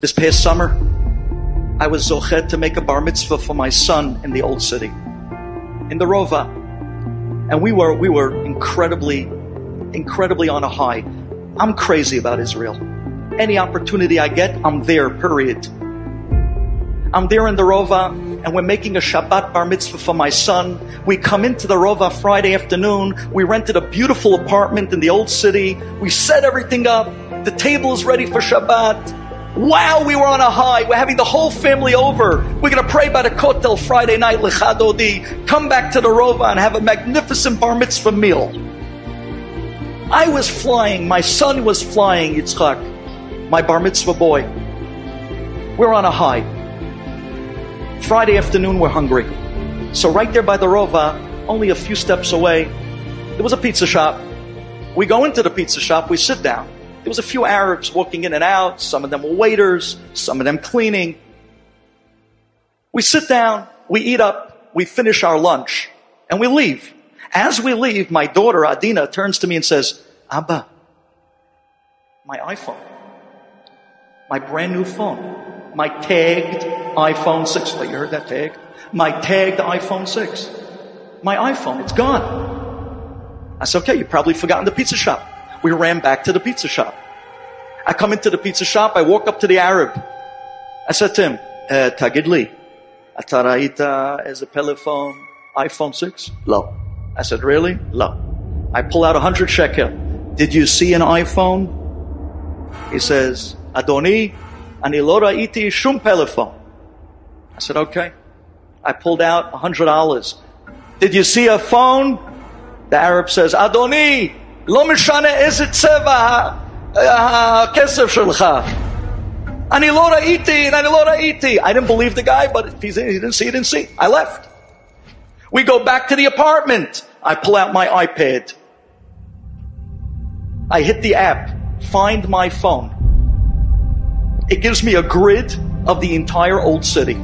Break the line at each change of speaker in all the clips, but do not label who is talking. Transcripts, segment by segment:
This past summer, I was zochet to make a bar mitzvah for my son in the old city, in the Rova. And we were incredibly on a high. I'm crazy about Israel. Any opportunity I get, I'm there, period. I'm there in the Rova, and we're making a Shabbat bar mitzvah for my son. We come into the Rova Friday afternoon. We rented a beautiful apartment in the old city. We set everything up. The table is ready for Shabbat. Wow, we were on a high. We're having the whole family over. We're going to pray by the Kotel Friday night, Lechadodi. Come back to the Rova and have a magnificent bar mitzvah meal. I was flying. My son was flying, Yitzchak, my bar mitzvah boy. We're on a high. Friday afternoon, we're hungry. So right there by the Rova, only a few steps away, there was a pizza shop. We go into the pizza shop, we sit down. There was a few Arabs walking in and out. Some of them were waiters, some of them cleaning. We sit down, we eat up, we finish our lunch, and we leave. As we leave, my daughter, Adina, turns to me and says, Abba, my iPhone, my brand new phone, my tagged iPhone 6. You heard that tag? My tagged iPhone 6. My iPhone, it's gone. I said, okay, you've probably forgotten the pizza shop. We ran back to the pizza shop. I come into the pizza shop. I walk up to the Arab. I said to him, Tagid li, ata ra'ita eze pelephone iPhone 6? Lo. I said, really? Lo. I pull out 100 shekel. Did you see an iPhone? He says, Adoni, ani lo ra'iti shum pelephone. I said, okay. I pulled out $100. Did you see a phone? The Arab says, Adoni, לא משנה איזה צבע הכסף שלך. אני לא ראיתי. I didn't believe the guy, but if he didn't see. I left. We go back to the apartment. I pull out my iPad. I hit the app, find my phone. It gives me a grid of the entire old city.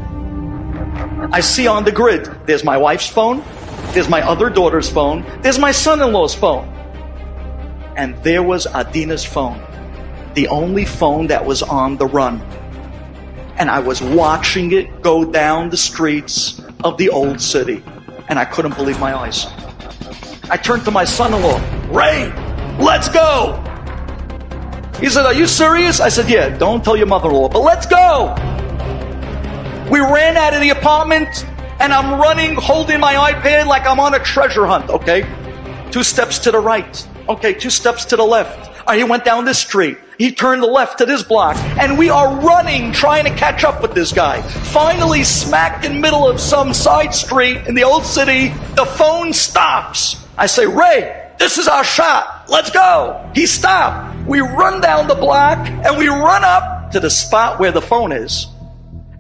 I see on the grid, there's my wife's phone, there's my other daughter's phone, there's my son-in-law's phone. And there was Adina's phone, the only phone that was on the run. And I was watching it go down the streets of the old city. And I couldn't believe my eyes. I turned to my son-in-law, Ray, let's go. He said, are you serious? I said, yeah, don't tell your mother-in-law, but let's go. We ran out of the apartment, and I'm running, holding my iPad like I'm on a treasure hunt, okay? 2 steps to the right. Okay, 2 steps to the left. He went down this street. He turned the left to this block. And we are running, trying to catch up with this guy. Finally, smack in the middle of some side street in the old city, the phone stops. I say, Ray, this is our shot. Let's go. He stopped. We run down the block, and we run up to the spot where the phone is.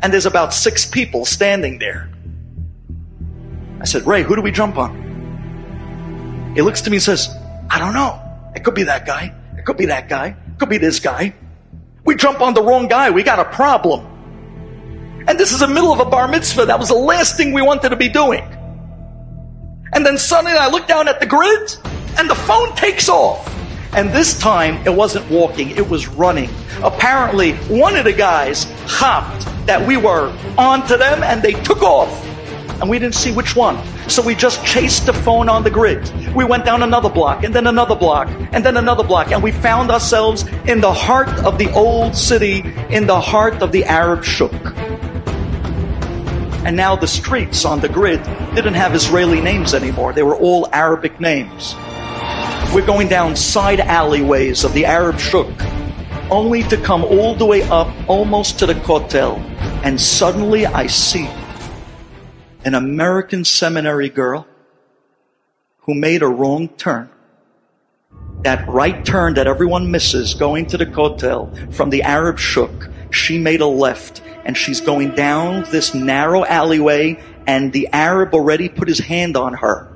And there's about 6 people standing there. I said, Ray, who do we jump on? He looks to me and says, I don't know. It could be that guy. It could be that guy. It could be this guy. We jump on the wrong guy. We got a problem. And this is the middle of a bar mitzvah. That was the last thing we wanted to be doing. And then suddenly I look down at the grid and the phone takes off. And this time it wasn't walking. It was running. Apparently one of the guys hopped that we were onto them and they took off. And we didn't see which one. So we just chased the phone on the grid. We went down another block, and then another block, and then another block, and we found ourselves in the heart of the old city, in the heart of the Arab shuk. And now the streets on the grid didn't have Israeli names anymore. They were all Arabic names. We're going down side alleyways of the Arab shuk, only to come all the way up, almost to the Kotel, and suddenly I see an American seminary girl who made a wrong turn. That right turn that everyone misses going to the Kotel from the Arab shuk, she made a left and she's going down this narrow alleyway and the Arab already put his hand on her.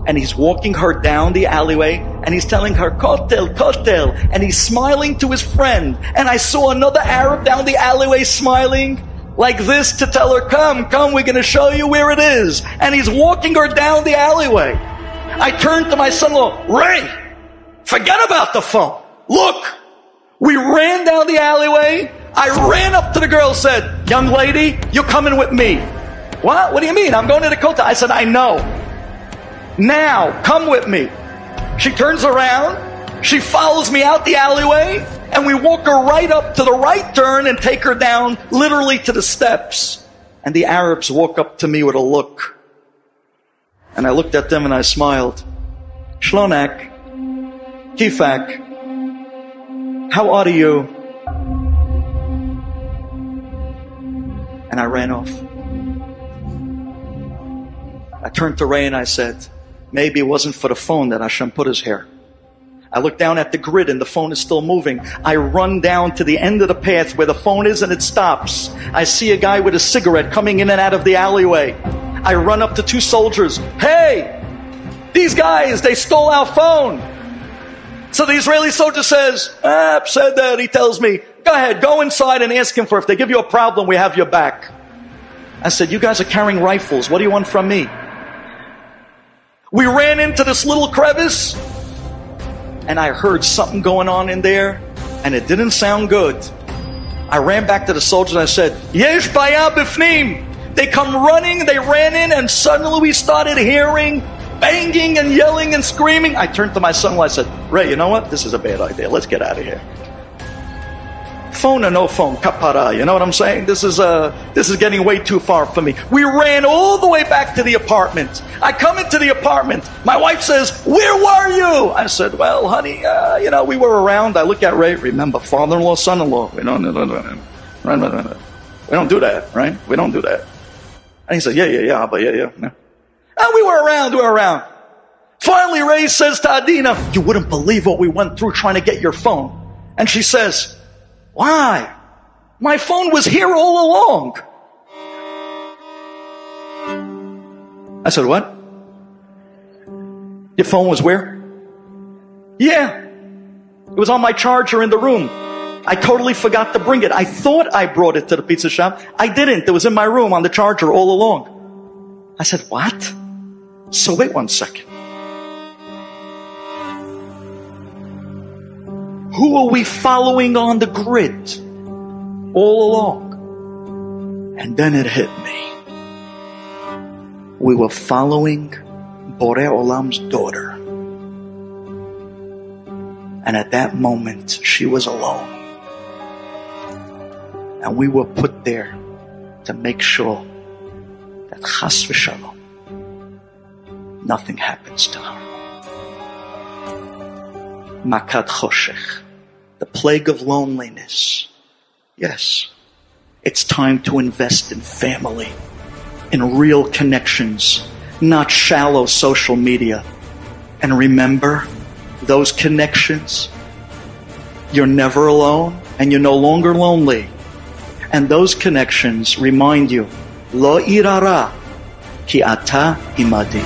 And he's walking her down the alleyway and he's telling her, Kotel, Kotel, and he's smiling to his friend. And I saw another Arab down the alleyway smiling like this to tell her, come, we're going to show you where it is. And he's walking her down the alleyway. I turned to my son-in-law, Ray, forget about the phone. Look, We ran down the alleyway. I ran up to the girl, said, young lady, you're coming with me. What? What do you mean? I'm going to the kotel. I said, I know. Now, come with me. She turns around. She follows me out the alleyway. And we walk her right up to the right turn and take her down literally to the steps. And the Arabs walk up to me with a look. And I looked at them and I smiled. Shlonak, Kifak, how are you? And I ran off. I turned to Ray and I said, maybe it wasn't for the phone that Hashem put us here. I look down at the grid and the phone is still moving. I run down to the end of the path where the phone is and it stops. I see a guy with a cigarette coming in and out of the alleyway. I run up to two soldiers. Hey, these guys, they stole our phone. So the Israeli soldier says, said that. He tells me, go ahead, go inside and ask him for if they give you a problem, we have your back. I said, you guys are carrying rifles. What do you want from me? We ran into this little crevice and I heard something going on in there and it didn't sound good. I ran back to the soldiers and I said, Yesh baya bifnim. They come running, they ran in, and suddenly we started hearing banging and yelling and screaming. I turned to my son-in-law, I said, Ray, you know what? This is a bad idea. Let's get out of here. Phone or no phone, kapara, you know what I'm saying? This is getting way too far for me. We ran all the way back to the apartment. I come into the apartment. My wife says, where were you? I said, well, honey, we were around. I look at Ray. Remember, father-in-law, son-in-law. We don't do that, right? We don't do that. And he said, yeah. And we were around. Finally, Ray says to Adina, you wouldn't believe what we went through trying to get your phone. And she says, why? My phone was here all along. I said, what? Your phone was where? Yeah. It was on my charger in the room. I totally forgot to bring it. I thought I brought it to the pizza shop. I didn't. It was in my room on the charger all along. I said, what? So wait one second. Who are we following on the grid all along? And then it hit me. We were following Borei Olam's daughter. And at that moment, she was alone. And we were put there to make sure that chas v'shalom, nothing happens to her. Makat choshech, the plague of loneliness. Yes, it's time to invest in family, in real connections, not shallow social media. And remember, those connections, you're never alone and you're no longer lonely. And those connections remind you, Lo irara, ki ata imadi.